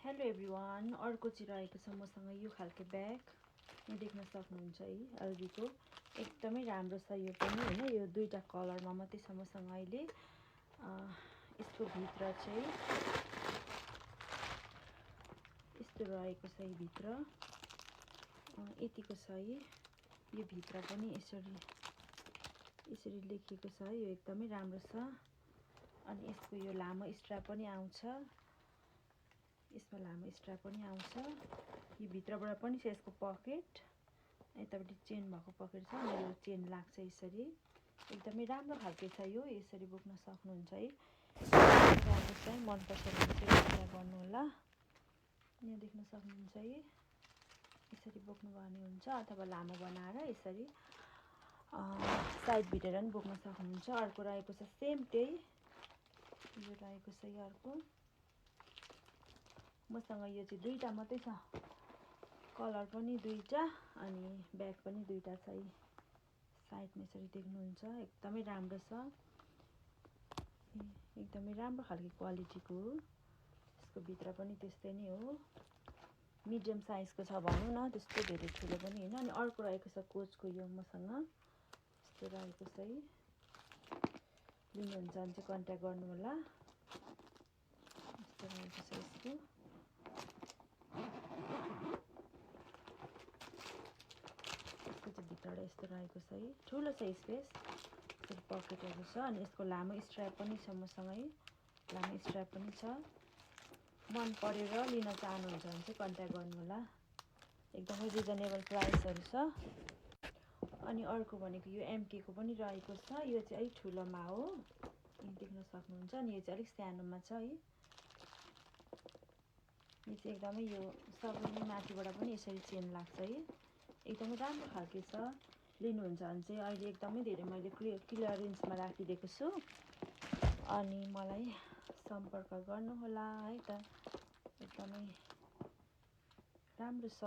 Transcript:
Hello everyone, अर्को चाहिँ रहेको छ मसँग यो खालको ब्याग। यहाँ देख्न सक्नुहुन्छ है, एलबीको एकदमै राम्रो छ यो पनि हैन। यो दुईटा कलरमा मात्रै छ मसँग अहिले। यसको भित्र चाहिँ यस्तो रहेको छ। यो भित्र यतिको छ है। यो भित्र पनि यसरी लेखिएको छ। यो एकदमै राम्रो छ। अनि यसको यो लामो स्ट्र्याप पनि आउँछ। यसमा लामो स्ट्र्याप पनि आउँछ। यो भित्रबाट पनि छ यसको पकेट। यतापट्टि चेन भएको पकेट छ। अनि यो चेन लाग्छ यसरी। एकदमै राम्रो खालको छ यो। यसरी बोक्न सक्नुहुन्छ है। राम्रो छ, मनपर्छ भने चाहिँ ट्राई गर्नु होला। यहाँ देख्न सक्नुहुन्छ है, यसरी बोक्नु भने हुन्छ अथवा लामो बनाएर यसरी साइड भिटेर पनि बोक्न सक्नुहुन्छ। अर्को रहेको छ सेम त्यही। यो रहेको छ यो अर्को। मसँग यो चाहिँ दुईटा मात्रै छ। कलर पनि दुईटा अनि ब्याग पनि दुईटा छ है। साइडमा यसरी देख्नुहुन्छ, एकदमै राम्रो छ। एकदमै राम्रो खालको क्वालिटीको हो। यसको भित्र पनि त्यस्तै नै हो। मिडियम साइजको छ भनौँ न, त्यस्तो धेरै ठुलो पनि हैन। अनि अर्को रहेको छ कोचको यो मसँग। यस्तो रहेको छ है। लिनुहुन्छ भने चाहिँ कन्ट्याक्ट गर्नु होला। यस्तो रहेको छ यसको। यसको चाहिँ भित्रबाट यस्तो रहेको छ है। ठुलो छ स्पेस। यसरी पकेटहरू छ। अनि यसको लामो स्ट्र्याप पनि छ मसँग है। लामो स्ट्र्याप पनि छ। मन परेर लिन चाहनुहुन्छ भने चाहिँ कन्ट्याक्ट गर्नु होला। एकदमै रिजनेबल प्राइसहरू छ। अनि अर्को भनेको यो एमके को पनि रहेको छ। यो चाहिँ अलिक ठुलोमा हो। यहाँ देख्न सक्नुहुन्छ। अनि यो चाहिँ अलिक सानोमा छ है। यो चाहिँ एकदमै यो सबैले माथिबाट पनि यसरी चेन लाग्छ है। एकदमै राम्रो खालको छ। लिनुहुन्छ भने चाहिँ अहिले एकदमै धेरै मैले क्लियरेन्समा राखिदिएको छु। अनि मलाई सम्पर्क गर्नु होला है त। एकदमै राम्रो छ।